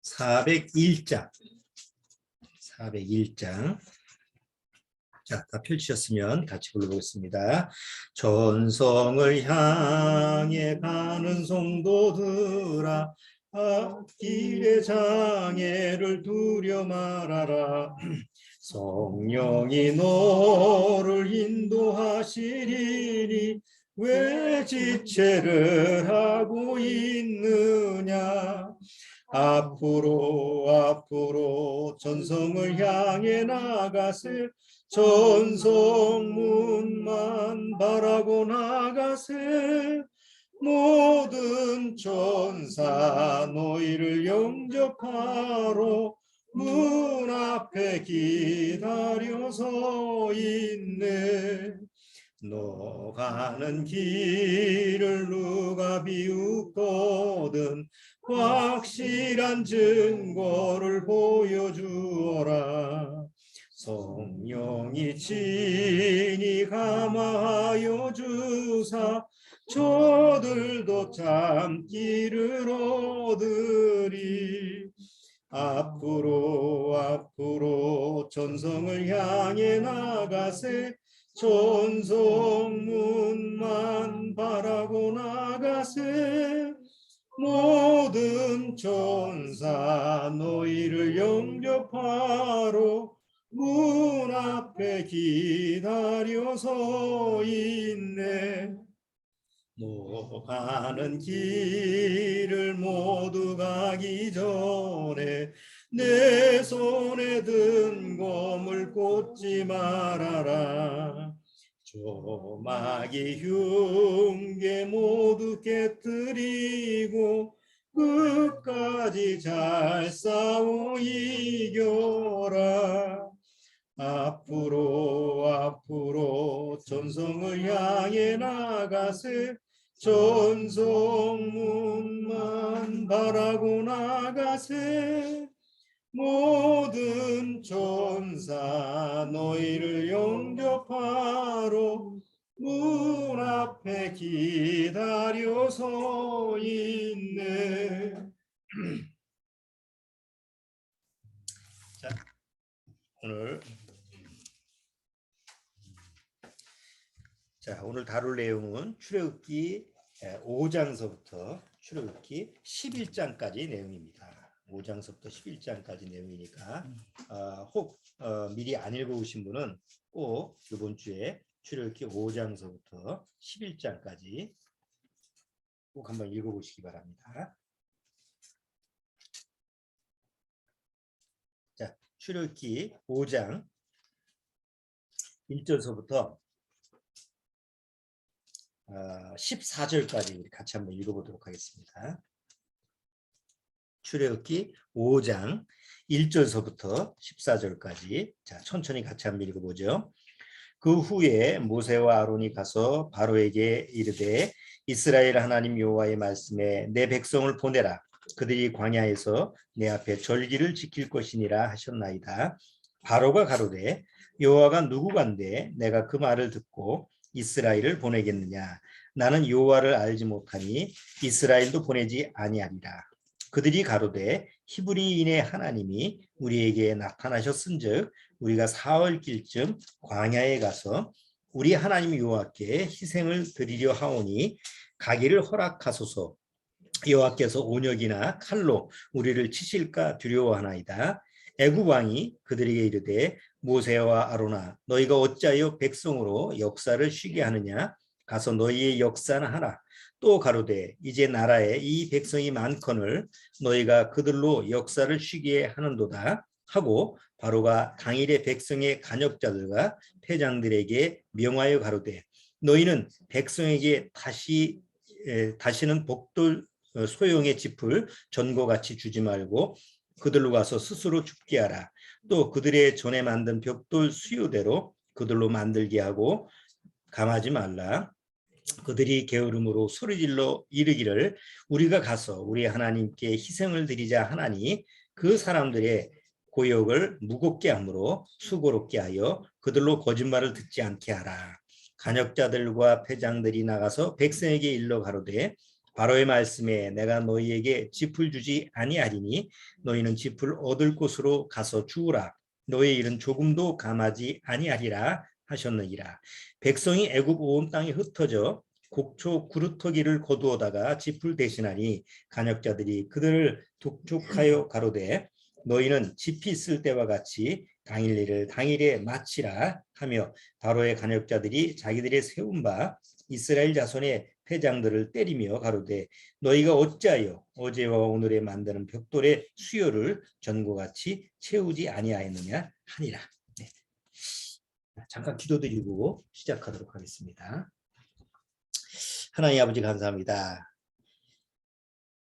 401장. 401장. 자, 다 펼치셨으면 같이 불러보겠습니다. 전성을 향해 가는 성도들아, 앞길의 장애를 두려 말아라. 성령이 너를 인도하시리니 왜 지체를 하고 있느냐. 앞으로 전성을 향해 나가세. 전성문만 바라고 나가세. 모든 천사 너희를 영접하러 문 앞에 기다려 서 있네. 너 가는 길을 누가 비웃거든 확실한 증거를 보여주어라. 성령이 친히 감화하여 주사 저들도 참기를 얻으리. 앞으로 전성을 향해 나가세. 전성문만 바라고 나가세. 모든 천사 너희를 영접하러 문 앞에 기다려 서 있네. 너 가는 길을 모두 가기 전에 내 손에 든 검을 꽂지 말아라. 조마기 흉계 모두 깨뜨리고 끝까지 잘 싸워 이겨라. 앞으로 전성을 향해 나가세. 전성문만 바라고 나가세. 모든 천사 너희를 영접하러 문 앞에 기다려 서 있네. 자, 오늘 다룰 내용은 출애굽기 5장서부터 출애굽기 11장까지 내용입니다. 5장서부터 11장까지 내용이니까 혹 미리 안 읽어오신 분은 꼭 이번 주에 출애굽기 5장서부터 11장까지 꼭 한번 읽어보시기 바랍니다. 자, 출애굽기 5장 1절서부터 14절까지 우리 같이 한번 읽어보도록 하겠습니다. 출애굽기 5장 1절서부터 14절까지 자, 천천히 같이 한번 읽어보죠. 그 후에 모세와 아론이 가서 바로에게 이르되 이스라엘 하나님 여호와의 말씀에 내 백성을 보내라. 그들이 광야에서 내 앞에 절기를 지킬 것이니라 하셨나이다. 바로가 가로되 여호와가 누구간데 내가 그 말을 듣고 이스라엘을 보내겠느냐. 나는 여호와를 알지 못하니 이스라엘도 보내지 아니하리라. 그들이 가로되 히브리인의 하나님이 우리에게 나타나셨은즉 우리가 사흘길쯤 광야에 가서 우리 하나님 여호와께 희생을 드리려 하오니 가기를 허락하소서. 여호와께서 온역이나 칼로 우리를 치실까 두려워하나이다. 애굽 왕이 그들에게 이르되 모세와 아론아 너희가 어찌하여 백성으로 역사를 쉬게 하느냐. 가서 너희의 역사나 하라. 또 가로되 이제 나라에 이 백성이 많거늘 너희가 그들로 역사를 쉬게 하는도다 하고 바로가 당일의 백성의 간역자들과 패장들에게 명하여 가로되 너희는 백성에게 다시는 복돌 소용의 짚을 전거같이 주지 말고 그들로 가서 스스로 죽게 하라. 또 그들의 전에 만든 벽돌 수요대로 그들로 만들게 하고 감하지 말라. 그들이 게으름으로 소리질러 이르기를 우리가 가서 우리 하나님께 희생을 드리자 하나니 그 사람들의 고역을 무겁게 함으로 수고롭게 하여 그들로 거짓말을 듣지 않게 하라. 간역자들과 패장들이 나가서 백성에게 일러 가로되 바로의 말씀에 내가 너희에게 짚을 주지 아니하리니 너희는 짚을 얻을 곳으로 가서 주우라. 너희 일은 조금도 감하지 아니하리라 하셨느니라. 백성이 애굽 온 땅에 흩어져 곡초 구루터기를 거두어다가 짚을 대신하니 간역자들이 그들을 독촉하여 가로되 너희는 짚이 있을 때와 같이 당일 일을 당일에 마치라 하며 바로의 간역자들이 자기들의 세운 바 이스라엘 자손의 회장들을 때리며 가로되 너희가 어찌하여 어제와 오늘에 만드는 벽돌의 수요를 전과 같이 채우지 아니하였느냐 하니라. 네. 잠깐 기도드리고 시작하도록 하겠습니다. 하나님 아버지 감사합니다.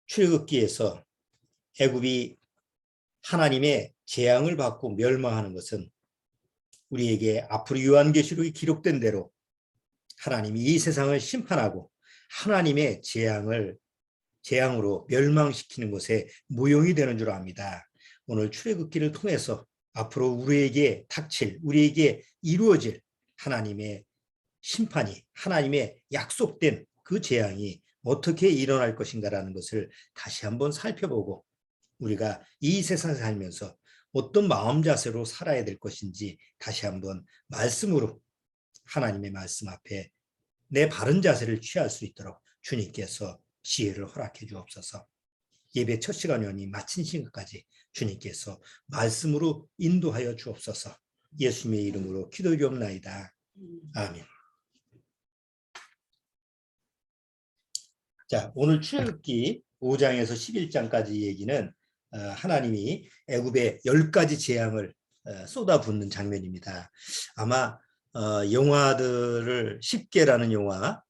출애굽기에서 애굽이 하나님의 재앙을 받고 멸망하는 것은 우리에게 앞으로 요한계시록이 기록된 대로 하나님이 이 세상을 심판하고 하나님의 재앙으로 멸망시키는 것에 모형이 되는 줄 압니다. 오늘 출애굽기를 통해서 앞으로 우리에게 닥칠, 우리에게 이루어질 하나님의 심판이, 하나님의 약속된 그 재앙이 어떻게 일어날 것인가라는 것을 다시 한번 살펴보고 우리가 이 세상에 살면서 어떤 마음 자세로 살아야 될 것인지 다시 한번 말씀으로 하나님의 말씀 앞에 내 바른 자세를 취할 수 있도록 주님께서 지혜를 허락해 주옵소서. 예배 첫 시간이 마친 시간까지 주님께서 말씀으로 인도하여 주옵소서. 예수님의 이름으로 기도드리옵나이다. 아멘. 자, 오늘 출애굽기 5장에서 11장까지 얘기는 하나님이 애굽에 10가지 재앙을 쏟아붓는 장면입니다. 아마 영화들을 10개라는 영화,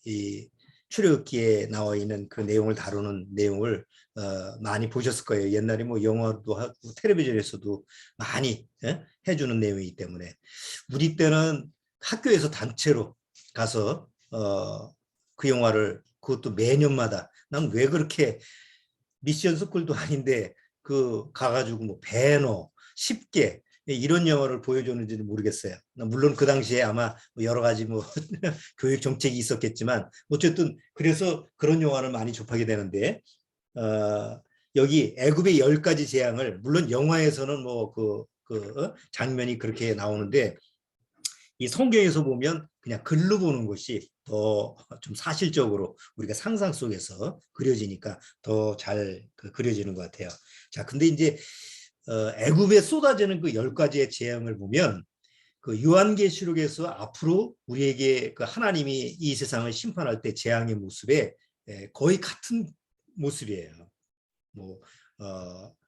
이 출애굽기에 나와 있는 그 내용을 다루는 내용을 많이 보셨을 거예요. 옛날에 뭐 영화도 하고 텔레비전에서도 많이 해주는 내용이기 때문에 우리 때는 학교에서 단체로 가서 그 영화를 그것도 매년마다 난 왜 그렇게 미션 스쿨도 아닌데 그 가가지고 뭐 배너 10개 이런 영화를 보여줬는지는 모르겠어요. 물론 그 당시에 아마 여러 가지 뭐 교육 정책이 있었겠지만 어쨌든 그래서 그런 영화를 많이 접하게 되는데 여기 애굽의 10가지 재앙을 물론 영화에서는 뭐 그 장면이 그렇게 나오는데 이 성경에서 보면 그냥 글로 보는 것이 더 좀 사실적으로 우리가 상상 속에서 그려지니까 더 잘 그려지는 것 같아요. 자, 근데 이제 애굽에 쏟아지는 그 10가지의 재앙을 보면 그 요한계시록에서 앞으로 우리에게 그 하나님이 이 세상을 심판할 때 재앙의 모습에 거의 같은 모습이에요. 뭐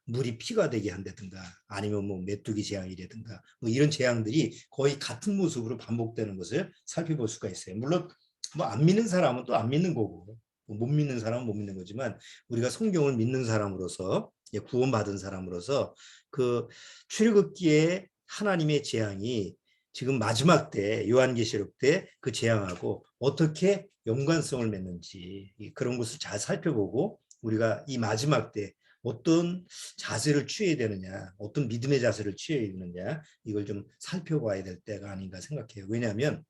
물이 피가 되게 한다든가 아니면 뭐 메뚜기 재앙이라든가 뭐 이런 재앙들이 거의 같은 모습으로 반복되는 것을 살펴볼 수가 있어요. 물론 뭐 안 믿는 사람은 또 안 믿는 거고 못 믿는 사람은 못 믿는 거지만 우리가 성경을 믿는 사람으로서 구원받은 사람으로서 그 출애굽기의 하나님의 재앙이 지금 마지막 때 요한계시록 때 그 재앙하고 어떻게 연관성을 맺는지 그런 것을 잘 살펴보고 우리가 이 마지막 때 어떤 자세를 취해야 되느냐, 어떤 믿음의 자세를 취해야 되느냐 이걸 좀 살펴봐야 될 때가 아닌가 생각해요. 왜냐하면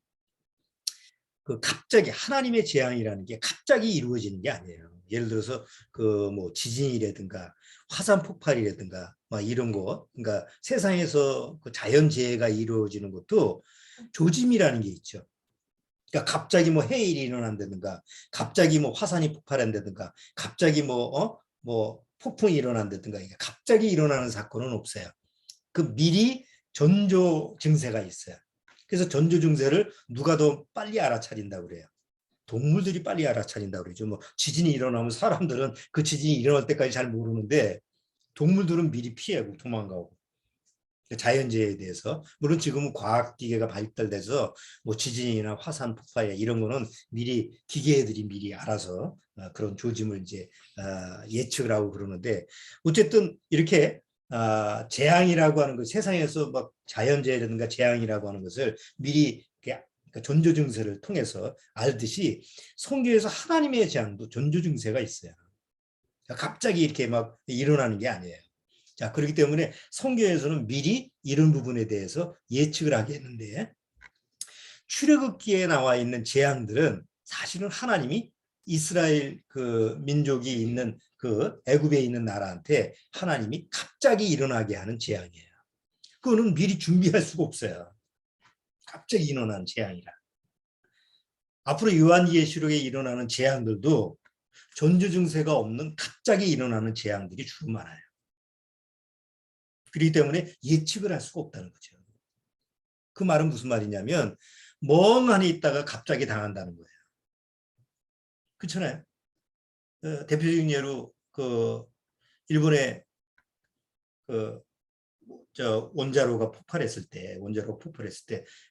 그 갑자기 하나님의 재앙이라는 게 갑자기 이루어지는 게 아니에요. 예를 들어서 그 뭐 지진이라든가 화산 폭발이라든가 막 이런 거, 그러니까 세상에서 그 자연재해가 이루어지는 것도 조짐이라는 게 있죠. 그러니까 갑자기 뭐 해일이 일어난다든가, 갑자기 뭐 화산이 폭발한다든가, 갑자기 뭐 폭풍이 일어난다든가, 갑자기 일어나는 사건은 없어요. 그 미리 전조 증세가 있어요. 그래서 전조 증세를 누가 더 빨리 알아차린다고 그래요. 동물들이 빨리 알아차린다고 그러죠. 뭐 지진이 일어나면 사람들은 그 지진이 일어날 때까지 잘 모르는데 동물들은 미리 피하고 도망가고. 자연재해에 대해서 물론 지금은 과학기계가 발달돼서 뭐 지진이나 화산 폭발 이런 거는 미리 기계들이 미리 알아서 그런 조짐을 이제 예측을 하고 그러는데 어쨌든 이렇게 재앙이라고 하는 것 세상에서 막 자연재해라든가 재앙이라고 하는 것을 미리 그러니까 전조 증세를 통해서 알듯이 성경에서 하나님의 재앙도 전조 증세가 있어요. 갑자기 이렇게 막 일어나는 게 아니에요. 자, 그렇기 때문에 성경에서는 미리 이런 부분에 대해서 예측을 하게 했는데 출애굽기에 나와 있는 재앙들은 사실은 하나님이 이스라엘 그 민족이 있는 그 애굽에 있는 나라한테 하나님이 갑자기 일어나게 하는 재앙이에요. 그거는 미리 준비할 수가 없어요. 갑자기 일어나는 재앙이라. 앞으로 요한계시록에 일어나는 재앙들도 전조증세가 없는 갑자기 일어나는 재앙들이 주로 많아요. 그렇기 때문에 예측을 할 수가 없다는 거죠. 그 말은 무슨 말이냐면 멍하니 있다가 갑자기 당한다는 거예요. 그렇잖아요. 대표적인 예로 그 일본의 그 원자로가 폭발했을 때,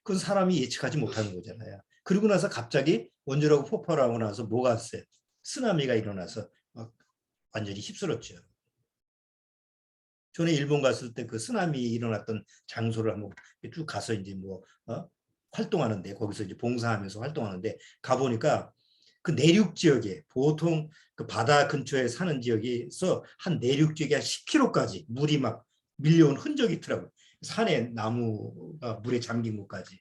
그건 사람이 예측하지 못하는 거잖아요. 그러고 나서 갑자기 원자로가 폭발하고 나서 뭐가 왔어요? 쓰나미가 일어나서 막 완전히 휩쓸었죠. 전에 일본 갔을 때 그 쓰나미 일어났던 장소를 한번 쭉 가서 이제 뭐 활동하는데, 거기서 이제 봉사하면서 활동하는데 가보니까 그 내륙 지역에, 보통 그 바다 근처에 사는 지역에서 한 내륙 지역에 한 10km까지 물이 막 밀려온 흔적이 있더라고요. 산에 나무가 물에 잠긴 곳까지.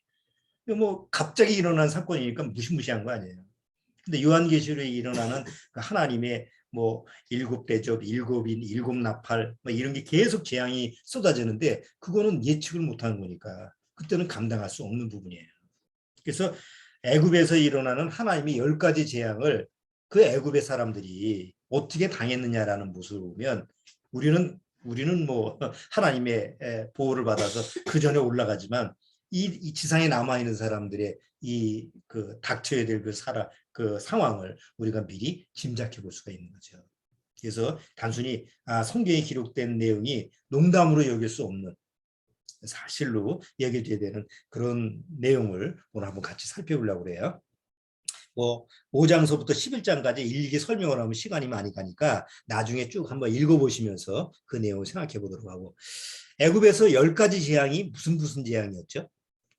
뭐 갑자기 일어난 사건이니까 무시무시한 거 아니에요. 근데 요한계시록에 일어나는 그 하나님의 뭐 일곱 대접, 일곱인, 일곱 나팔 뭐 이런 게 계속 재앙이 쏟아지는데 그거는 예측을 못하는 거니까 그때는 감당할 수 없는 부분이에요. 그래서 애굽에서 일어나는 하나님의 10가지 재앙을 그 애굽의 사람들이 어떻게 당했느냐라는 모습을 보면 우리는 뭐 하나님의 보호를 받아서 그 전에 올라가지만 이 지상에 남아 있는 사람들의 이 그 닥쳐야 될 그 상황을 우리가 미리 짐작해 볼 수가 있는 거죠. 그래서 단순히 성경에 기록된 내용이 농담으로 여길 수 없는 사실로 여겨져야 되는 그런 내용을 오늘 한번 같이 살펴보려고 그래요. 뭐 5장서부터 11장까지 일일이 설명을 하면 시간이 많이 가니까 나중에 쭉 한번 읽어보시면서 그 내용을 생각해 보도록 하고, 애굽에서 10가지 재앙이 무슨 재앙이었죠?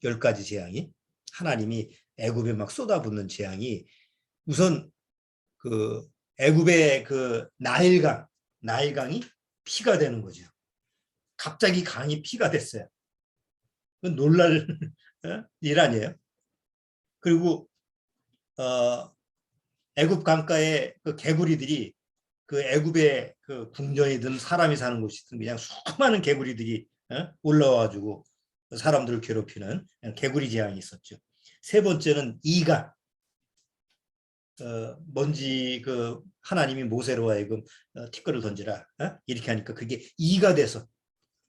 10가지 재앙이 하나님이 애굽에 막 쏟아붓는 재앙이, 우선 그 애굽의 그 나일강이 피가 되는 거죠. 갑자기 강이 피가 됐어요. 놀랄 일 아니에요. 그리고 애굽 강가에 그 개구리들이, 그 애굽의 그 궁전이든 사람이 사는 곳이든 그냥 수많은 개구리들이 올라와가지고 사람들을 괴롭히는 개구리 재앙이 있었죠. 세 번째는 이가, 먼지 그 하나님이 모세로 하여금 티끌을 던지라 이렇게 하니까 그게 이가 돼서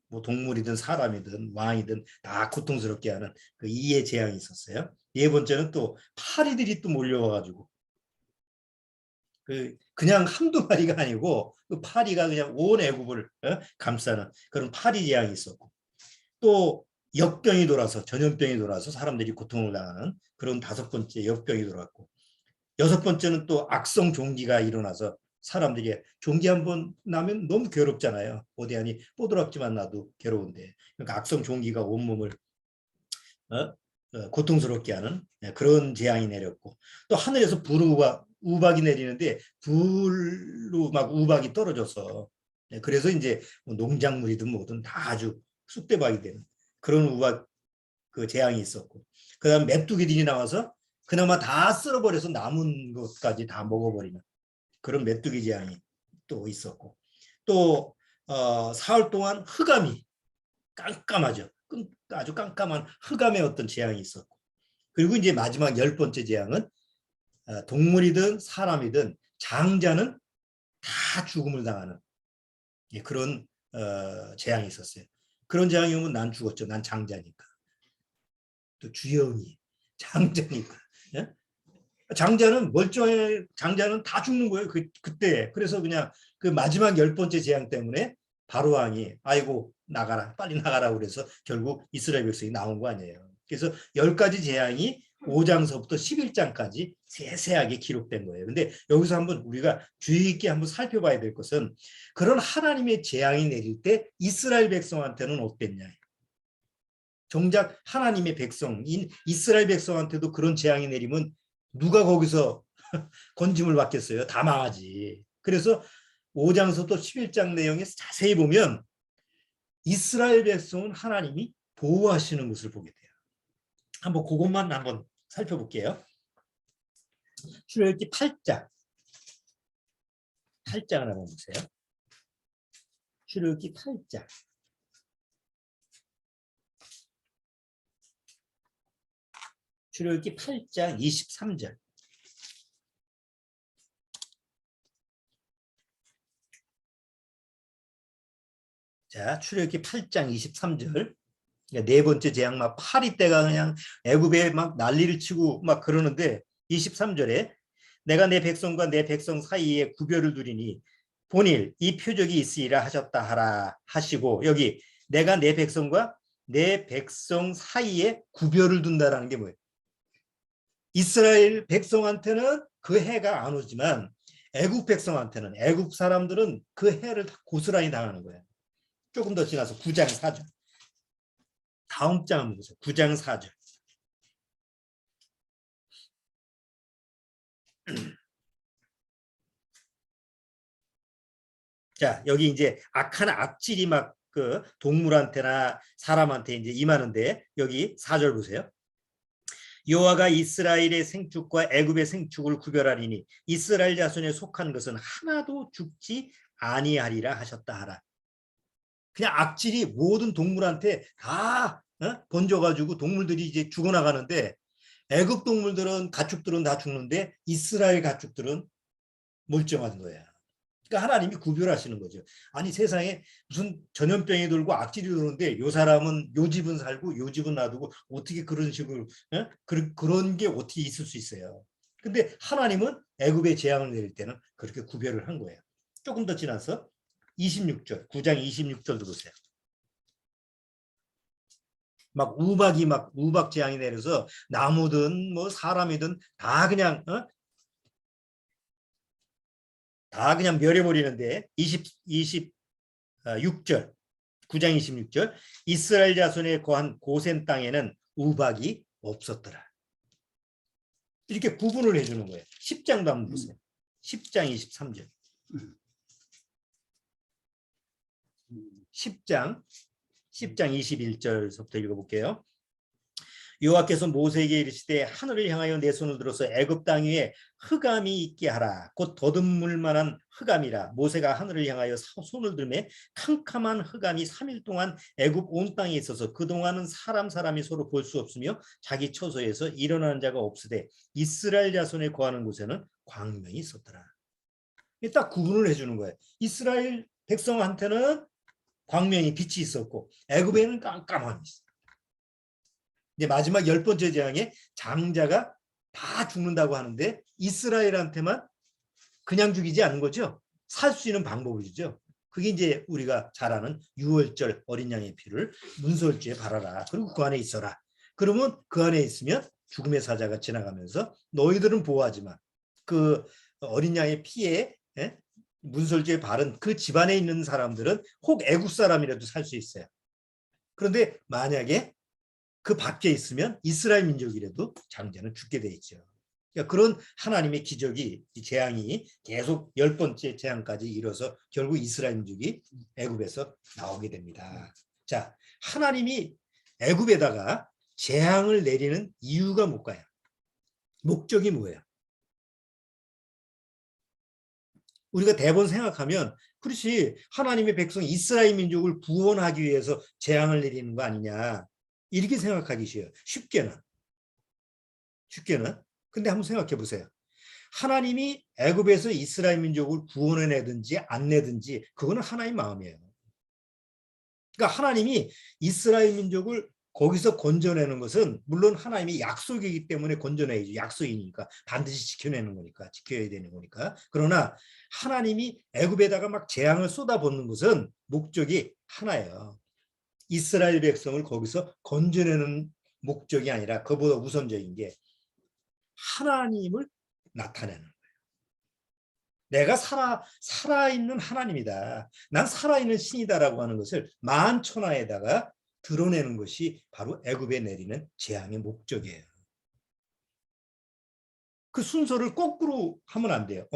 뭐 동물이든 사람이든 왕이든 다 고통스럽게 하는 그 이의 재앙이 있었어요. 네 번째는 또 파리들이 또 몰려와가지고 그냥 한두 마리가 아니고 그 파리가 그냥 온 애굽을 감싸는 그런 파리 재앙이 있었고, 또 역병이 돌아서, 전염병이 돌아서 사람들이 고통을 당하는 그런 5번째 역병이 돌았고, 6번째는 또 악성 종기가 일어나서 사람들이, 종기 한번 나면 너무 괴롭잖아요. 어디 아니 뽀드락지만 나도 괴로운데, 그러니까 악성 종기가 온몸을 고통스럽게 하는 그런 재앙이 내렸고, 또 하늘에서 우박이 내리는데 불로 막 우박이 떨어져서, 그래서 이제 뭐 농작물이든 뭐든 다 아주 쑥대박이 되는 그런 우박 그 재앙이 있었고, 그다음 메뚜기들이 나와서 그나마 다 쓸어버려서 남은 것까지 다 먹어버리는 그런 메뚜기 재앙이 또 있었고, 또 사흘 동안 흑암이 깜깜하죠. 아주 깜깜한 흑암의 어떤 재앙이 있었고, 그리고 이제 마지막 10번째 재앙은 동물이든 사람이든 장자는 다 죽음을 당하는 그런 재앙이 있었어요. 그런 재앙이 오면 난 죽었죠. 난 장자니까. 또 주영이 장자니까. 예? 장자는 다 죽는 거예요. 그때. 그래서 그냥 그 마지막 10번째 재앙 때문에 바로 왕이 아이고 나가라, 빨리 나가라 그래서 결국 이스라엘 백성이 나온 거 아니에요. 그래서 10가지 재앙이 5장서부터 11장까지 세세하게 기록된 거예요. 근데 여기서 한번 우리가 주의 깊게 한번 살펴봐야 될 것은, 그런 하나님의 재앙이 내릴 때 이스라엘 백성한테는 어땠냐. 정작 하나님의 백성인 이스라엘 백성한테도 그런 재앙이 내리면 누가 거기서 건짐을 받겠어요? 다 망하지. 그래서 5장서부터 11장 내용에 자세히 보면 이스라엘 백성은 하나님이 보호하시는 것을 보게 돼요. 한번 그것만 한번 살펴볼게요. 출애굽기 8장 8장을 한번 보세요. 출애굽기 8장. 출애굽기 8장 23절. 자, 출애굽기 8장 23절. 네 번째 재앙 막 파리 때가 그냥 애굽에 막 난리를 치고 막 그러는데 23절에 내가 내 백성과 내 백성 사이에 구별을 두리니 본일 이 표적이 있으리라 하셨다 하라 하시고, 여기 내가 내 백성과 내 백성 사이에 구별을 둔다라는 게 뭐예요? 이스라엘 백성한테는 그 해가 안 오지만 애굽 백성한테는, 애굽 사람들은 그 해를 고스란히 당하는 거예요. 조금 더 지나서 9장 4절. 다음 장 한번 보세요. 9장 4절. 자, 여기 이제 악한 악질이 막 그 동물한테나 사람한테 이제 임하는데, 여기 4절 보세요. 여호와가 이스라엘의 생축과 애굽의 생축을 구별하리니 이스라엘 자손에 속한 것은 하나도 죽지 아니하리라 하셨다 하라. 그냥 악질이 모든 동물한테 다 번져가지고 동물들이 이제 죽어나가는데, 애굽 동물들은, 가축들은 다 죽는데 이스라엘 가축들은 멀쩡한 거야. 그러니까 하나님이 구별하시는 거죠. 아니, 세상에 무슨 전염병이 돌고 악질이 도는데 요 사람은 요 집은 살고 요 집은 놔두고 어떻게 그런 식으로 그런 게 어떻게 있을 수 있어요. 근데 하나님은 애굽에 재앙을 내릴 때는 그렇게 구별을 한 거예요. 조금 더 지나서 26절, 9장 26절도 보세요. 막 우박 재앙이 내려서 나무든 뭐 사람이든 다 그냥 다 그냥 멸해버리는데 26절, 9장 26절, 이스라엘 자손의 거한 고센 땅에는 우박이 없었더라. 이렇게 구분을 해주는 거예요. 10장도 한번 보세요. 10장 23절. 10장 21절부터 읽어볼게요. 여호와께서 모세에게 이르시되 하늘을 향하여 내 손을 들어서 애굽 땅 위에 흑암이 있게 하라. 곧 더듬을 만한 흑암이라. 모세가 하늘을 향하여 손을 들매 캄캄한 흑암이 3일 동안 애굽 온 땅에 있어서 그동안은 사람이 서로 볼 수 없으며 자기 처소에서 일어나는 자가 없으되 이스라엘 자손에 거하는 곳에는 광명이 있었더라. 딱 구분을 해주는 거예요. 이스라엘 백성한테는 광명이 빛이 있었고 애굽에는 깜깜함이 있어. 이제 마지막 10번째 재앙에 장자가 다 죽는다고 하는데 이스라엘한테만 그냥 죽이지 않은 거죠. 살 수 있는 방법을 주죠. 그게 이제 우리가 잘 아는 유월절 어린 양의 피를 문설주에 바라라. 그리고 그 안에 있어라. 그러면 그 안에 있으면 죽음의 사자가 지나가면서 너희들은 보호하지만 그 어린 양의 피에 문설주에 바른 그 집안에 있는 사람들은 혹 애국 사람이라도 살 수 있어요. 그런데 만약에 그 밖에 있으면 이스라엘 민족이라도 장자는 죽게 돼 있죠. 그러니까 그런 하나님의 기적이, 재앙이 계속 10번째 재앙까지 이뤄서 결국 이스라엘 민족이 애굽에서 나오게 됩니다. 자, 하나님이 애굽에다가 재앙을 내리는 이유가 뭘까요? 목적이 뭐예요? 우리가 대본 생각하면 그렇지, 하나님의 백성 이스라엘 민족을 구원하기 위해서 재앙을 내리는 거 아니냐, 이렇게 생각하기 쉬워요. 쉽게는. 근데 한번 생각해 보세요. 하나님이 애굽에서 이스라엘 민족을 구원해내든지 안 내든지 그거는 하나님 마음이에요. 그러니까 하나님이 이스라엘 민족을 거기서 건져내는 것은 물론 하나님의 약속이기 때문에 건져내야죠. 약속이니까 반드시 지켜내는 거니까, 지켜야 되는 거니까. 그러나 하나님이 애굽에다가 막 재앙을 쏟아붓는 것은 목적이 하나예요. 이스라엘 백성을 거기서 건져내는 목적이 아니라 그보다 우선적인 게 하나님을 나타내는 거예요. 내가 살아있는 하나님이다. 난 살아있는 신이다라고 하는 것을 만천하에다가 드러내는 것이 바로 애굽에 내리는 재앙의 목적이에요. 그 순서를 거꾸로 하면 안 돼요.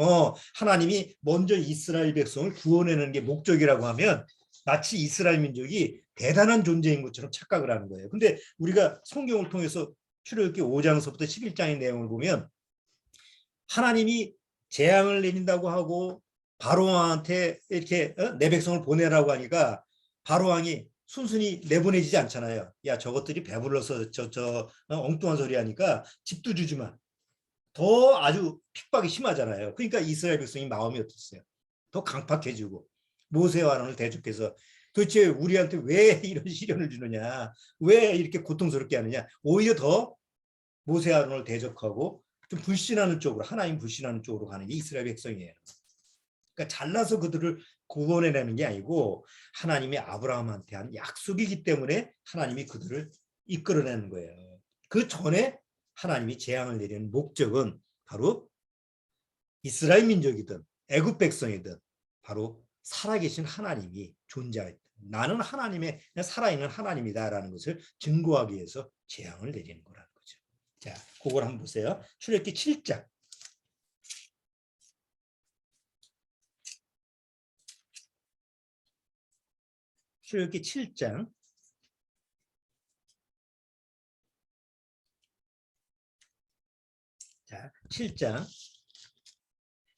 하나님이 먼저 이스라엘 백성을 구원하는 게 목적이라고 하면 마치 이스라엘 민족이 대단한 존재인 것처럼 착각을 하는 거예요. 근데 우리가 성경을 통해서 출애굽기 5장서부터 11장의 내용을 보면 하나님이 재앙을 내린다고 하고 바로왕한테 이렇게 내 백성을 보내라고 하니까 바로왕이 순순히 내보내지지 않잖아요. 야, 저것들이 배불러서 엉뚱한 소리 하니까 집도 주지만 더 아주 핍박이 심하잖아요. 그러니까 이스라엘 백성이 마음이 어땠어요? 더 강팍해지고 모세와 아론을 대적해서 도대체 우리한테 왜 이런 시련을 주느냐, 왜 이렇게 고통스럽게 하느냐, 오히려 더 모세와 아론을 대적하고 좀 불신하는 쪽으로, 하나님 불신하는 쪽으로 가는 게 이스라엘 백성이에요. 그러니까 잘나서 그들을 구원해내는 게 아니고 하나님이 아브라함한테 한 약속이기 때문에 하나님이 그들을 이끌어내는 거예요. 그 전에 하나님이 재앙을 내리는 목적은 바로 이스라엘 민족이든 애굽 백성이든 바로 살아계신 하나님이 존재하다. 나는 하나님의 살아있는 하나님이다라는 것을 증거하기 위해서 재앙을 내리는 거라는 거죠. 자, 그걸 한번 보세요. 출애굽기 7장. 출애굽기 7장. 자, 7장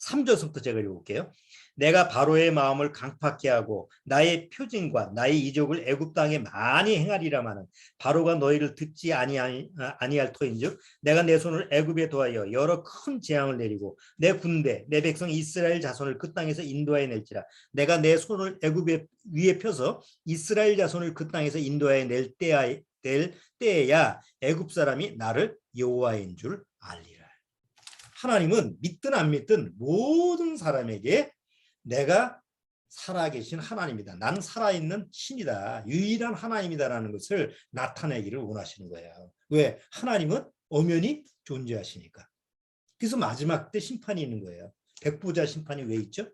3절부터 제가 읽어볼게요. 내가 바로의 마음을 강팍케 하고 나의 표징과 나의 이적을 애굽 땅에 많이 행하리라마는 바로가 너희를 듣지 아니할 터인즉 내가 내 손을 애굽에 더하여 여러 큰 재앙을 내리고 내 군대 내 백성 이스라엘 자손을 그 땅에서 인도하여 낼지라. 내가 내 손을 애굽 위에 펴서 이스라엘 자손을 그 땅에서 인도하여 낼 때에야 애굽 사람이 나를 여호와인 줄 알리라. 하나님은 믿든 안 믿든 모든 사람에게 내가 살아계신 하나님이다. 나는 살아있는 신이다. 유일한 하나님이다라는 것을 나타내기를 원하시는 거예요. 왜? 하나님은 엄연히 존재하시니까. 그래서 마지막 때 심판이 있는 거예요. 백보자 심판이 왜 있죠?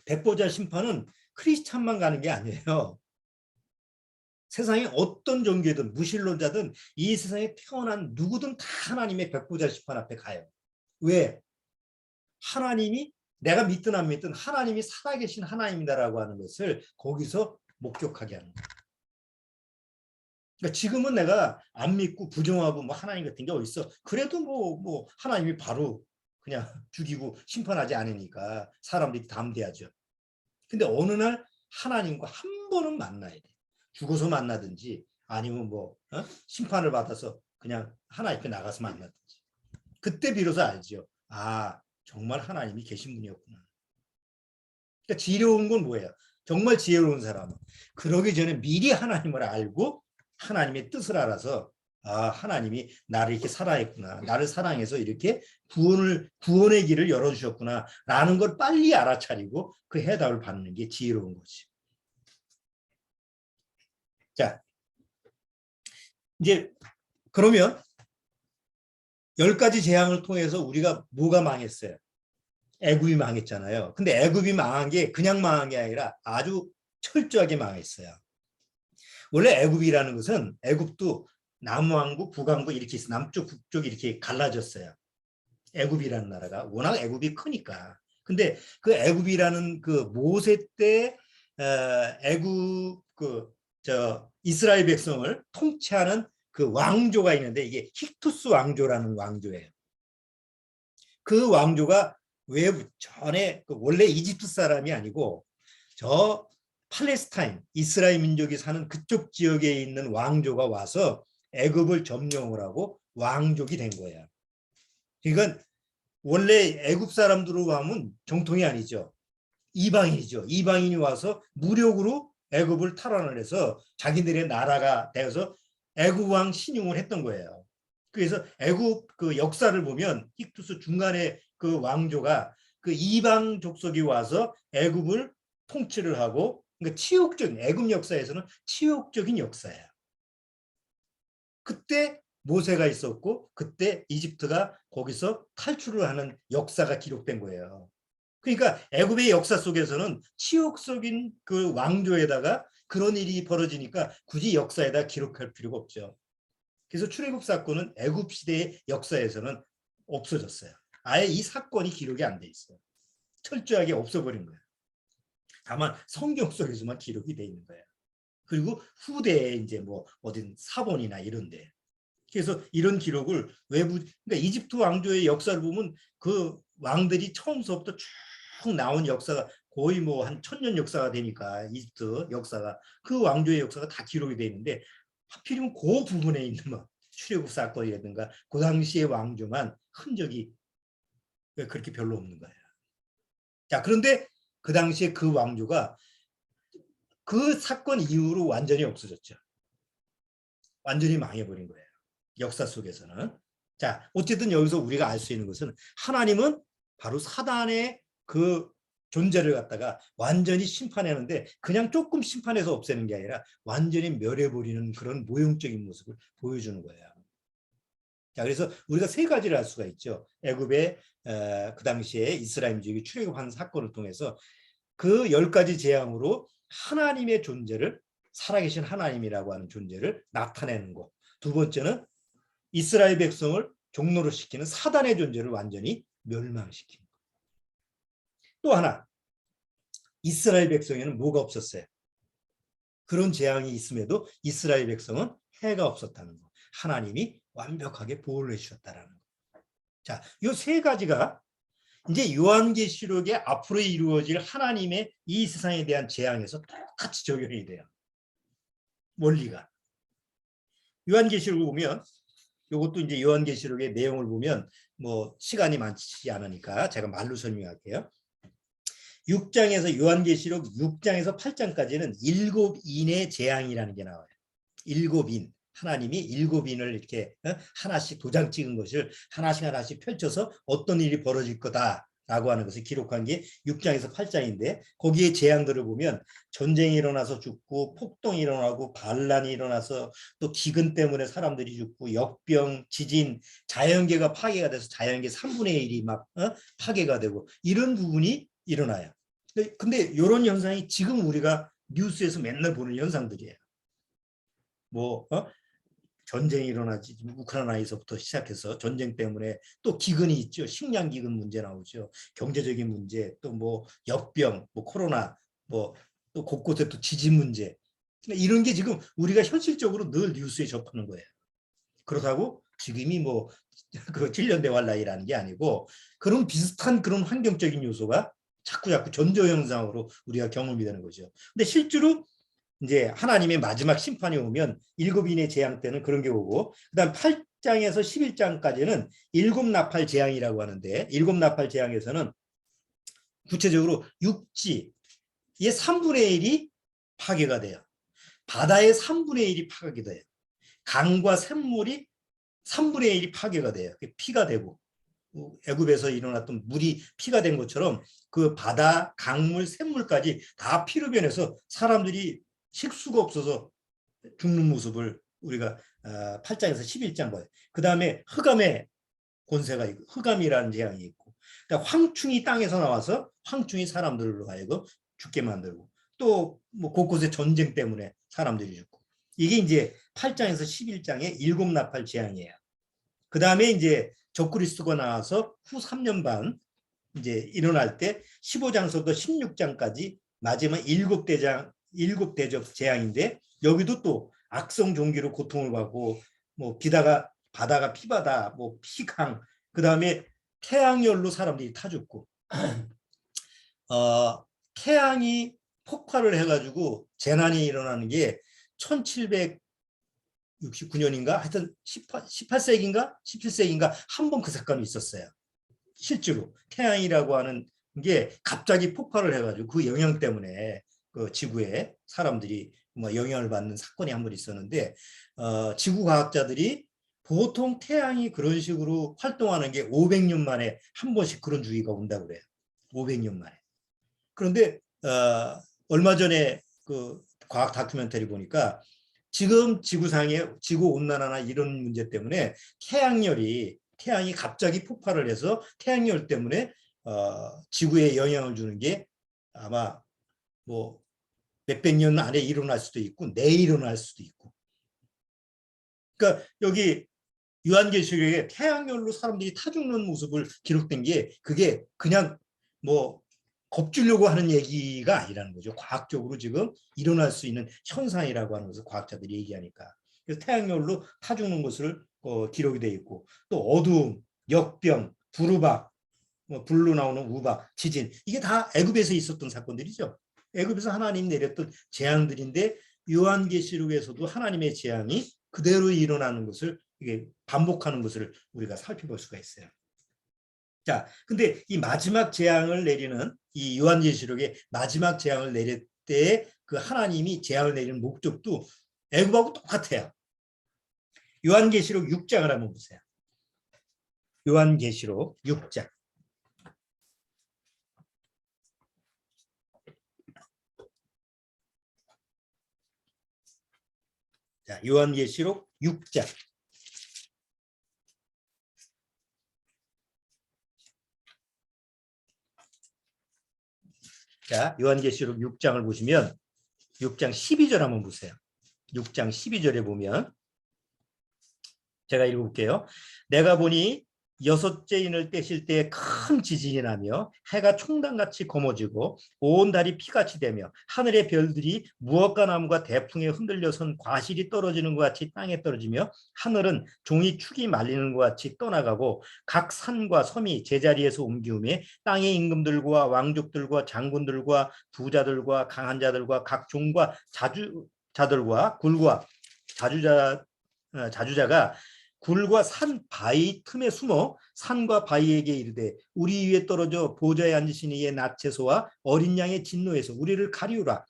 백보자 심판은 크리스찬만 가는 게 아니에요. 세상에 어떤 종교든 무신론자든 이 세상에 태어난 누구든 다 하나님의 백보자 심판 앞에 가요. 왜? 하나님이 내가 믿든 안 믿든 하나님이 살아계신 하나님이다라고 하는 것을 거기서 목격하게 하는 거예요. 그러니까 지금은 내가 안 믿고 부정하고 뭐 하나님 같은 게 어딨어. 그래도 뭐 하나님이 바로 그냥 죽이고 심판하지 않으니까 사람들이 담대하죠. 근데 어느 날 하나님과 한 번은 만나야 돼. 죽어서 만나든지 아니면 심판을 받아서 그냥 하나님께 나가서 만나든지. 그때 비로소 알죠. 아, 정말 하나님이 계신 분이었구나. 그러니까 지혜로운 건 뭐예요? 정말 지혜로운 사람은 그러기 전에 미리 하나님을 알고 하나님의 뜻을 알아서 아, 하나님이 나를 이렇게 사랑했구나. 나를 사랑해서 이렇게 구원의 길을 열어주셨구나. 라는 걸 빨리 알아차리고 그 해답을 받는 게 지혜로운 거지. 자, 이제 그러면 10가지 재앙을 통해서 우리가 뭐가 망했어요? 애굽이 망했잖아요. 근데 애굽이 망한 게 그냥 망한 게 아니라 아주 철저하게 망했어요. 원래 애굽이라는 것은 애굽도 남왕국, 북왕국 이렇게 있어. 남쪽, 북쪽이 이렇게 갈라졌어요. 애굽이라는 나라가 워낙 애굽이 크니까. 근데 그 애굽이라는 그 모세 때 애굽 이스라엘 백성을 통치하는 그 왕조가 있는데 이게 힉투스 왕조라는 왕조예요. 그 왕조가 왜 전에 원래 이집트 사람이 아니고 저 팔레스타인 이스라엘 민족이 사는 그쪽 지역에 있는 왕조가 와서 애굽을 점령을 하고 왕족이 된 거예요. 그러니까 원래 애굽 사람들로 하면 정통이 아니죠. 이방인이죠. 이방인이 와서 무력으로 애굽을 탈환을 해서 자기들의 나라가 되어서 애굽 왕 신용을 했던 거예요. 그래서 애굽 그 역사를 보면 힉투스 중간에 그 왕조가 그 이방 족속이 와서 애굽을 통치를 하고 그러니까 치욕적인 애굽 역사에서는 치욕적인 역사예요. 그때 모세가 있었고 그때 이집트가 거기서 탈출을 하는 역사가 기록된 거예요. 그러니까 애굽의 역사 속에서는 치욕적인 그 왕조에다가 그런 일이 벌어지니까 굳이 역사에다 기록할 필요가 없죠. 그래서 출애굽 사건은 애굽 시대의 역사에서는 없어졌어요. 아예 이 사건이 기록이 안 돼 있어요. 철저하게 없어버린 거예요. 다만 성경 속에서만 기록이 돼 있는 거예요. 그리고 후대에 이제 어딘 사본이나 이런데. 그래서 이런 기록을 그러니까 이집트 왕조의 역사를 보면 그 왕들이 처음서부터 쭉 쭉 나온 역사가 거의 뭐 한 1000년 역사가 되니까 이집트 역사가 그 왕조의 역사가 다 기록이 돼 있는데 하필이면 그 부분에 있는 뭐 출애굽 사건이라든가 그 당시의 왕조만 흔적이 그렇게 별로 없는 거예요. 자, 그런데 그 당시에 그 왕조가 그 사건 이후로 완전히 없어졌죠. 완전히 망해버린 거예요. 역사 속에서는. 자, 어쨌든 여기서 우리가 알 수 있는 것은 하나님은 바로 사단의 그 존재를 갖다가 완전히 심판하는데 그냥 조금 심판해서 없애는 게 아니라 완전히 멸해버리는 그런 모형적인 모습을 보여주는 거예요. 자, 그래서 우리가 세 가지를 알 수가 있죠. 애굽의 그 당시에 이스라엘 민족이 출애굽한 사건을 통해서 그 10가지 재앙으로 하나님의 존재를 살아계신 하나님이라고 하는 존재를 나타내는 것. 두 번째는 이스라엘 백성을 종노릇 시키는 사단의 존재를 완전히 멸망시키는 것. 또 하나, 이스라엘 백성에는 뭐가 없었어요? 그런 재앙이 있음에도 이스라엘 백성은 해가 없었다는 것. 하나님이 완벽하게 보호를 해주셨다라는 것. 자, 이 세 가지가 이제 요한계시록에 앞으로 이루어질 하나님의 이 세상에 대한 재앙에서 똑같이 적용이 돼요. 원리가. 요한계시록을 보면 이것도 이제 요한계시록의 내용을 보면 뭐 시간이 많지 않으니까 제가 말로 설명할게요. 6장에서 요한계시록 6장에서 8장까지는 7인의 재앙이라는 게 나와요. 7인. 하나님이 7인을 이렇게 하나씩 도장 찍은 것을 하나씩 펼쳐서 어떤 일이 벌어질 거다라고 하는 것을 기록한 게 6장에서 8장인데 거기에 재앙들을 보면 전쟁이 일어나서 죽고 폭동이 일어나고 반란이 일어나서 또 기근 때문에 사람들이 죽고 역병, 지진, 자연계가 파괴가 돼서 자연계 3분의 1이 막 파괴가 되고 이런 부분이 일어나요. 근데 이런 현상이 지금 우리가 뉴스에서 맨날 보는 현상들이에요. 뭐 전쟁이 일어나지 우크라이나에서부터 시작해서 전쟁 때문에 또 기근이 있죠. 식량 기근 문제 나오죠. 경제적인 문제, 또 뭐 역병, 뭐 코로나, 뭐 또 곳곳에 또 지진 문제. 이런 게 지금 우리가 현실적으로 늘 뉴스에 접하는 거예요. 그렇다고 지금이 뭐 그 7년 대활 나이라는 게 아니고 그런 비슷한 그런 환경적인 요소가 자꾸 전조 현상으로 우리가 경험이 되는 거죠. 근데 실제로 이제 하나님의 마지막 심판이 오면 7인의 재앙 때는 그런 게 오고 그다음 8장에서 11장까지는 7나팔 재앙이라고 하는데 7나팔 재앙에서는 구체적으로 육지의 3분의 1이 파괴가 돼요. 바다의 3분의 1이 파괴가 돼요. 강과 샘물이 3분의 1이 파괴가 돼요. 피가 되고 애굽에서 일어났던 물이 피가 된 것처럼 그 바다, 강물, 샘물까지 다 피로 변해서 사람들이 식수가 없어서 죽는 모습을 우리가 8장에서 11장 봐요. 그 다음에 흑암의 권세가 있고 흑암이라는 재앙이 있고 그러니까 황충이 땅에서 나와서 황충이 사람들로 하여금 죽게 만들고 또 뭐 곳곳에 전쟁 때문에 사람들이 죽고 이게 이제 8장에서 11장의 7나팔 재앙이에요. 그 다음에 이제 적그리스도가 나와서 후 3년 반 이제 일어날 때 15장서부터 16장까지 마지막 7대적 재앙인데 여기도 또 악성 종기로 고통을 받고 뭐 바다가 피바다, 뭐 피강, 그 다음에 태양열로 사람들이 타 죽고 태양이 폭발을 해가지고 재난이 일어나는 게 1769년인가 하여튼 18세기인가 17세기인가 한 번 그 사건이 있었어요. 실제로 태양이라고 하는 게 갑자기 폭발을 해가지고 그 영향 때문에 그 지구에 사람들이 뭐 영향을 받는 사건이 한 번 있었는데 지구 과학자들이 보통 태양이 그런 식으로 활동하는 게 500년 만에 한 번씩 그런 주기가 온다고 그래요. 500년 만에. 그런데 얼마 전에 그 과학 다큐멘터리 보니까 지금 지구상의 지구 온난화나 이런 문제 때문에 태양이 갑자기 폭발을 해서 태양열 때문에 지구에 영향을 주는 게 아마 뭐 몇백 년 안에 일어날 수도 있고 내일 일어날 수도 있고. 그러니까 여기 요한계시록에 태양열로 사람들이 타 죽는 모습을 기록된 게 그게 그냥 뭐 겁주려고 하는 얘기가 아니라는 거죠. 과학적으로 지금 일어날 수 있는 현상이라고 하는 것을 과학자들이 얘기하니까. 그래서 태양열로 타 죽는 것을 기록이 되어 있고 또 어두움, 역병, 부르박 뭐 불로 나오는 우박, 지진, 이게 다 애굽에서 있었던 사건들이죠. 애굽에서 하나님 내렸던 재앙들인데 요한계시록에서도 하나님의 재앙이 그대로 일어나는 것을 이게 반복하는 것을 우리가 살펴볼 수가 있어요. 자, 근데 이 마지막 재앙을 내리는 이 요한계시록의 마지막 재앙을 내릴 때 그 하나님이 재앙을 내리는 목적도 애굽하고 똑같아요. 요한계시록 6장을 한번 보세요. 요한계시록 6장. 자, 요한계시록 6장. 자, 요한계시록 6장을 보시면 6장 12절 한번 보세요. 6장 12절에 보면 제가 읽어볼게요. 내가 보니 여섯째 인을 떼실 때 큰 지진이 나며 해가 총단같이 검어지고 온 달이 피같이 되며 하늘의 별들이 무엇과 나무가 대풍에 흔들려 선 과실이 떨어지는 것 같이 땅에 떨어지며 하늘은 종이 축이 말리는 것 같이 떠나가고 각 산과 섬이 제자리에서 옮기우며 땅의 임금들과 왕족들과 장군들과 부자들과 강한 자들과 각 종과 자주자들과 굴과 자주자가 굴과 산 바위 틈에 숨어 산과 바위에게 이르되 우리 위에 떨어져 보좌에 앉으신 이의 나체소와 어린 양의 진노에서 우리를 가리우라.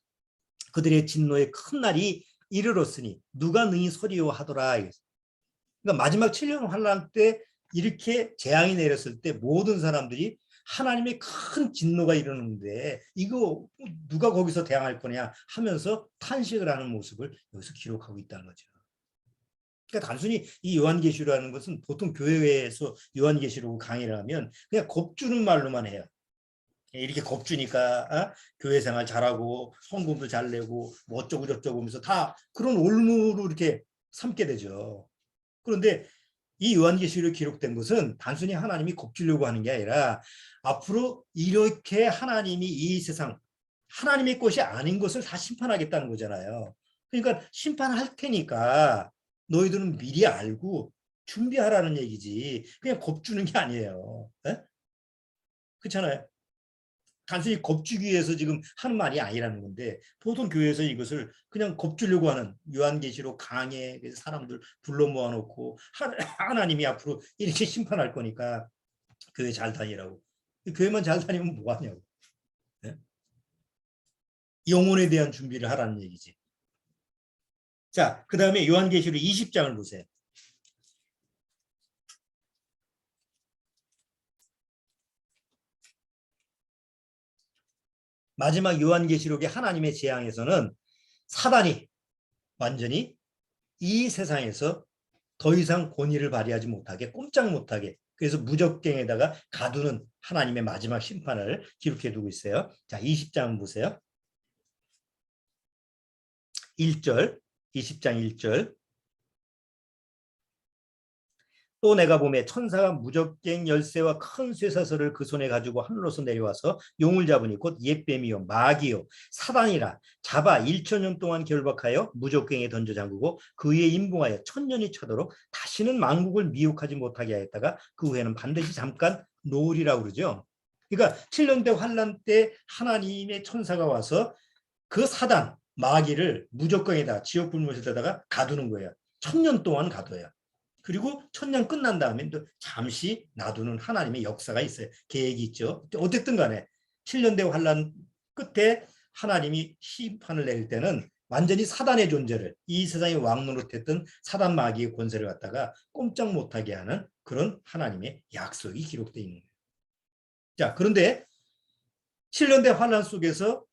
그들의 진노의 큰 날이 이르렀으니 누가 능히 서리요 하더라. 그러니까 마지막 7년 환란 때 이렇게 재앙이 내렸을 때 모든 사람들이 하나님의 큰 진노가 일어나는데 이거 누가 거기서 대항할 거냐 하면서 탄식을 하는 모습을 여기서 기록하고 있다는 거죠. 그러니까 단순히 이 요한계시록이라는 것은 보통 교회에서 요한계시록 강의를 하면 그냥 겁주는 말로만 해요. 이렇게 겁주니까 교회 생활 잘하고 헌금도 잘 내고 뭐 어쩌고 저쩌고 하면서 다 그런 올무로 이렇게 삼게 되죠. 그런데 이 요한계시록에 기록된 것은 단순히 하나님이 겁주려고 하는 게 아니라 앞으로 이렇게 하나님이 이 세상 하나님의 것이 아닌 것을 다 심판하겠다는 거잖아요. 그러니까 심판할 테니까 너희들은 미리 알고 준비하라는 얘기지 그냥 겁주는 게 아니에요. 에? 그렇잖아요. 단순히 겁주기 위해서 지금 하는 말이 아니라는 건데 보통 교회에서 이것을 그냥 겁주려고 하는 요한계시록 강해 사람들 불러 모아놓고 하나님이 앞으로 이렇게 심판할 거니까 교회 잘 다니라고. 교회만 잘 다니면 뭐하냐고. 네? 영혼에 대한 준비를 하라는 얘기지. 자, 그 다음에 요한계시록 20장을 보세요. 마지막 요한계시록의 하나님의 재앙에서는 사단이 완전히 이 세상에서 더 이상 권위를 발휘하지 못하게 꼼짝 못하게 그래서 무적갱에다가 가두는 하나님의 마지막 심판을 기록해 두고 있어요. 자, 20장 보세요. 1절 20장 1절 또 내가 보매 천사가 무적갱 열쇠와 큰 쇠사슬을 그 손에 가지고 하늘로서 내려와서 용을 잡으니 곧 옛뱀이요 마귀요 사단이라 잡아 1천년 동안 결박하여 무적갱에 던져 잠그고 그 위에 임봉하여 1000년이 차도록 다시는 만국을 미혹하지 못하게 하였다가 그 후에는 반드시 잠깐 놓으리라고 그러죠. 그러니까 7년대 환란 때 하나님의 천사가 와서 그 사단 마귀를 무적갱에다 지옥 불못에다가 가두는 거예요. 1000년 동안 가둬요. 그리고 1000년 끝난 다음에 또 잠시 놔두는 하나님의 역사가 있어요. 계획이 있죠. 어쨌든 간에 7년대 환란 끝에 하나님이 심판을 내릴 때는 완전히 사단의 존재를 이 세상의 왕노릇했던 사단 마귀의 권세를 갖다가 꼼짝 못하게 하는 그런 하나님의 약속이 기록되어 있는 거예요. 자, 그런데 7년대 환란 속에서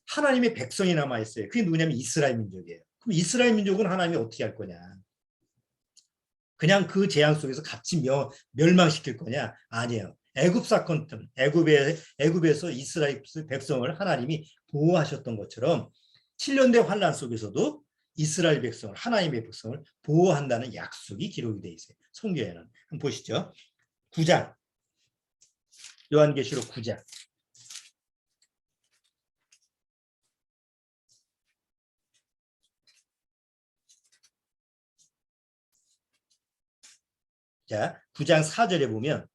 하나님의 백성이 남아있어요. 그게 누구냐면 이스라엘 민족이에요. 그럼 이스라엘 민족은 하나님이 어떻게 할 거냐. 그냥 그 재앙 속에서 같이 멸망시킬 거냐? 아니에요. 애굽 사건 때 애굽에서 이스라엘 백성을 하나님이 보호하셨던 것처럼 7년대 환란 속에서도 이스라엘 백성을 하나님의 백성을 보호한다는 약속이 기록이 되어 있어요. 성경에는 한번 보시죠. 9장 요한계시록 9장 자 9장 4절에 보면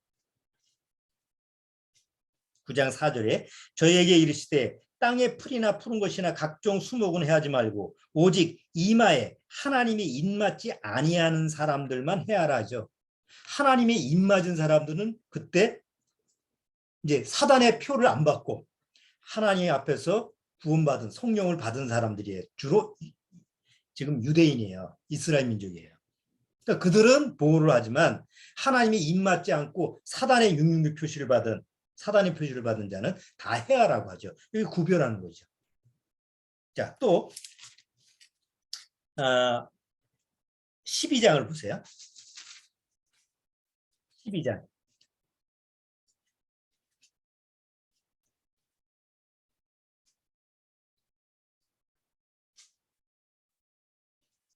9장 4절에 저에게 이르시되 땅의 풀이나 푸른 것이나 각종 수목은 해하지 말고 오직 이마에 하나님이 입맞지 아니하는 사람들만 해하라 하죠. 하나님의 입맞은 사람들은 그때 이제 사단의 표를 안 받고 하나님 앞에서 구원받은 성령을 받은 사람들이에요. 주로 지금 유대인이에요. 이스라엘 민족이에요. 그러니까 그들은 보호를 하지만 하나님이 입맞지 않고 사단의 육육육 표시를 받은 사단의 표시를 받은 자는 다 해하라고 하죠. 여기 구별하는 거죠. 자, 또 12장을 보세요. 12장.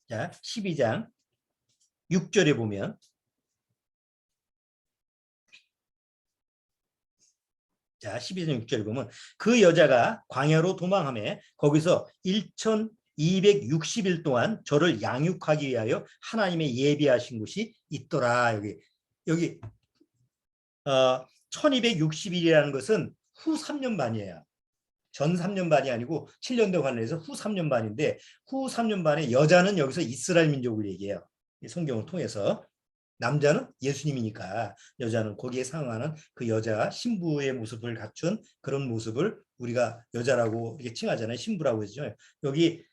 자, 12장 6절에 보면 자, 12장 6절에 보면 그 여자가 광야로 도망하며 거기서 1260일 동안 저를 양육하기 위하여 하나님의 예비하신 곳이 있더라. 여기 1260일이라는 것은 후 3년 반이에요. 전 3년 반이 아니고 7년대 관련해서 후 3년 반인데 후 3년 반에 여자는 여기서 이스라엘 민족을 얘기해요. 성경을 통해서. 남자는 예수님이니까 여자는 거기에 상응하는 그 여자 신부의 모습을 갖춘 그런 모습을 우리가 여자라고 이렇게 칭하잖아요. 신부라고 하죠. 여기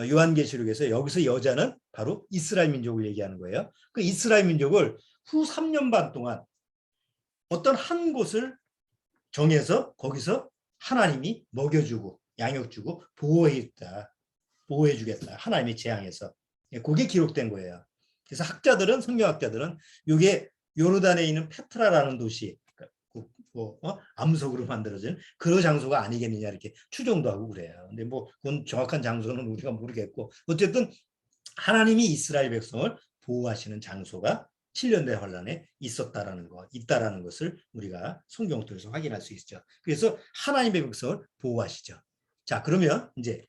요한계시록에서 여기서 여자는 바로 이스라엘 민족을 얘기하는 거예요. 그 이스라엘 민족을 후 3년 반 동안 어떤 한 곳을 정해서 거기서 하나님이 먹여주고 양육주고 보호해주겠다. 하나님의 재앙에서. 그게 기록된 거예요. 그래서 성경학자들은 이게 요르단에 있는 페트라라는 도시, 암석으로 만들어진 그 장소가 아니겠느냐 이렇게 추정도 하고 그래요. 근데 뭐 그건 정확한 장소는 우리가 모르겠고 어쨌든 하나님이 이스라엘 백성을 보호하시는 장소가 7년대 환란에 있다라는 것을 우리가 성경을 통해서 확인할 수 있죠. 그래서 하나님의 백성을 보호하시죠. 자, 그러면 이제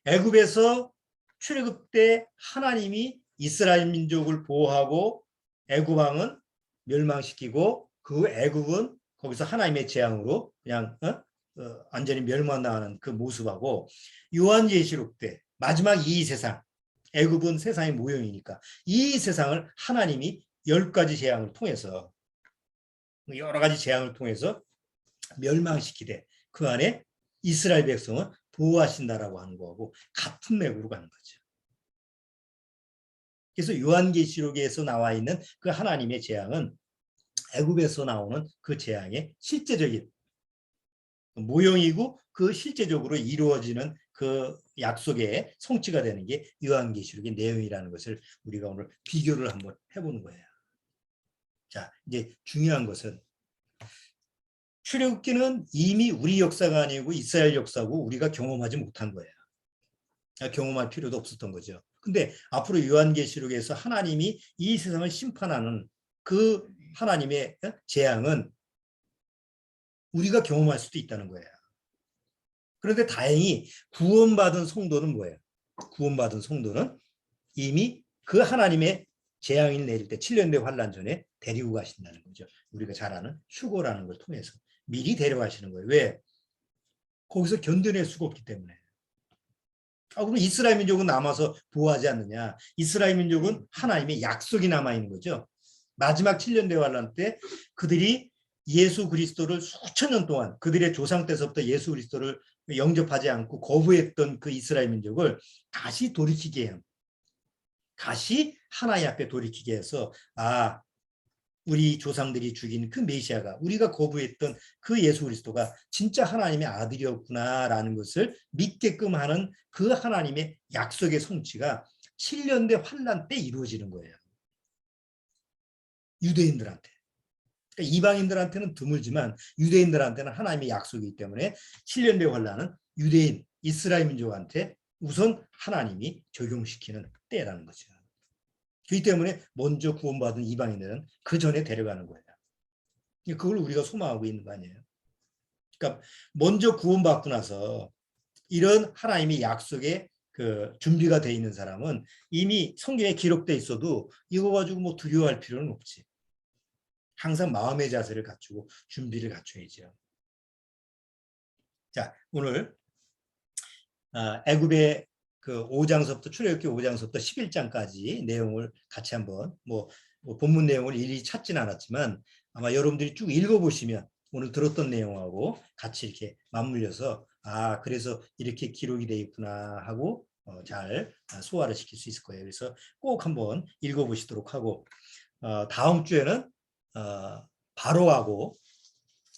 애굽에서 출애굽 때 하나님이 이스라엘 민족을 보호하고 애굽 왕은 멸망시키고 그 애굽은 거기서 하나님의 재앙으로 그냥 완전히 멸망당하는 그 모습하고 요한계시록 때 마지막 이 세상 애굽은 세상의 모형이니까 이 세상을 하나님이 10가지 재앙을 통해서 여러 가지 재앙을 통해서 멸망시키되 그 안에 이스라엘 백성은 보호하신다라고 하는 거하고 같은 맥으로 가는 거죠. 그래서 요한계시록에서 나와 있는 그 하나님의 재앙은 애굽에서 나오는 그 재앙의 실제적인 모형이고 그 실제적으로 이루어지는 그 약속의 성취가 되는 게 요한계시록의 내용이라는 것을 우리가 오늘 비교를 한번 해보는 거예요. 자, 이제 중요한 것은 출애굽기는 이미 우리 역사가 아니고 이스라엘 역사고 우리가 경험하지 못한 거예요. 경험할 필요도 없었던 거죠. 근데 앞으로 요한계시록에서 하나님이 이 세상을 심판하는 그 하나님의 재앙은 우리가 경험할 수도 있다는 거예요. 그런데 다행히 구원받은 성도는 뭐예요? 구원받은 성도는 이미 그 하나님의 재앙이 내릴 때 7년대 환란 전에 데리고 가신다는 거죠. 우리가 잘 아는 휴거라는 걸 통해서 미리 데려가시는 거예요. 왜? 거기서 견뎌낼 수가 없기 때문에. 그럼 이스라엘 민족은 남아서 보호하지 않느냐? 이스라엘 민족은 하나님의 약속이 남아있는 거죠. 마지막 7년대 환란 때 그들이 예수 그리스도를 수천 년 동안 그들의 조상 때서부터 예수 그리스도를 영접하지 않고 거부했던 그 이스라엘 민족을 다시 돌이키게 해요. 다시 하나님 앞에 돌이키게 해서 우리 조상들이 죽인 그 메시아가 우리가 거부했던 그 예수 그리스도가 진짜 하나님의 아들이었구나라는 것을 믿게끔 하는 그 하나님의 약속의 성취가 7년대 환란 때 이루어지는 거예요. 유대인들한테. 그러니까 이방인들한테는 드물지만 유대인들한테는 하나님의 약속이기 때문에 7년대 환란은 유대인, 이스라엘 민족한테 우선 하나님이 적용시키는 때라는 거죠. 그렇기 때문에 먼저 구원받은 이방인들은 그 전에 데려가는 거예요. 그걸 우리가 소망하고 있는 거 아니에요. 그러니까 먼저 구원받고 나서 이런 하나님의 약속에 그 준비가 돼 있는 사람은 이미 성경에 기록돼 있어도 이거 가지고 뭐 두려워할 필요는 없지. 항상 마음의 자세를 갖추고 준비를 갖춰야죠. 자, 오늘 애굽의 그 5장서부터 출애굽기 5장서부터 11장까지 내용을 같이 한번 뭐 본문 내용을 일일이 찾지는 않았지만 아마 여러분들이 쭉 읽어보시면 오늘 들었던 내용하고 같이 이렇게 맞물려서 그래서 이렇게 기록이 되어 있구나 하고 잘 소화를 시킬 수 있을 거예요. 그래서 꼭 한번 읽어보시도록 하고 다음 주에는 바로하고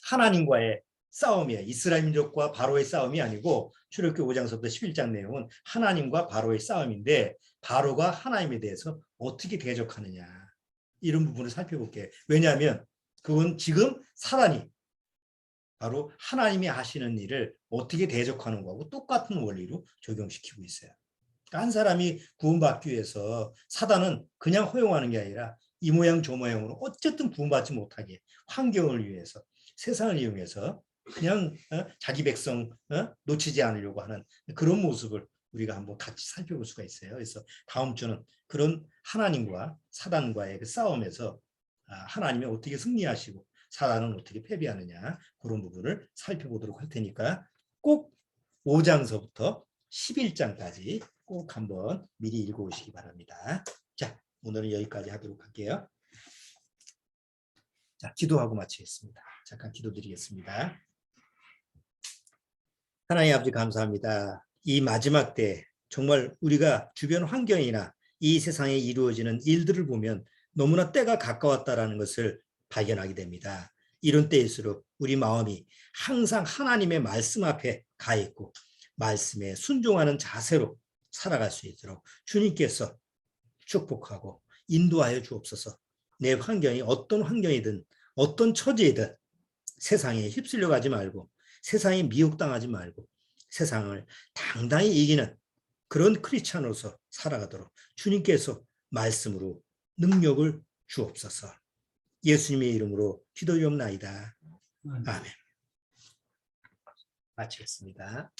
하나님과의 싸움이에요. 이스라엘 민족과 바로의 싸움이 아니고 출애굽기 5장서부터 11장 내용은 하나님과 바로의 싸움인데 바로가 하나님에 대해서 어떻게 대적하느냐 이런 부분을 살펴볼게요. 왜냐하면 그건 지금 사단이 바로 하나님이 하시는 일을 어떻게 대적하는 거하고 똑같은 원리로 적용시키고 있어요. 그러니까 한 사람이 구원받기 위해서 사단은 그냥 허용하는 게 아니라 이 모양 저 모양으로 어쨌든 구원받지 못하게 환경을 위해서 세상을 이용해서 그냥 자기 백성 놓치지 않으려고 하는 그런 모습을 우리가 한번 같이 살펴볼 수가 있어요. 그래서 다음 주는 그런 하나님과 사단과의 그 싸움에서 하나님이 어떻게 승리하시고 사단은 어떻게 패배하느냐 그런 부분을 살펴보도록 할 테니까 꼭 5장서부터 11장까지 꼭 한번 미리 읽어오시기 바랍니다. 자, 오늘은 여기까지 하도록 할게요. 자, 기도하고 마치겠습니다. 잠깐 기도드리겠습니다. 하나님 아버지 감사합니다. 이 마지막 때 정말 우리가 주변 환경이나 이 세상에 이루어지는 일들을 보면 너무나 때가 가까웠다라는 것을 발견하게 됩니다. 이런 때일수록 우리 마음이 항상 하나님의 말씀 앞에 가 있고 말씀에 순종하는 자세로 살아갈 수 있도록 주님께서 축복하고 인도하여 주옵소서. 내 환경이 어떤 환경이든 어떤 처지이든 세상에 휩쓸려 가지 말고 세상에 미혹당하지 말고 세상을 당당히 이기는 그런 크리스찬으로서 살아가도록 주님께서 말씀으로 능력을 주옵소서. 예수님의 이름으로 기도드리옵나이다. 아멘. 마치겠습니다.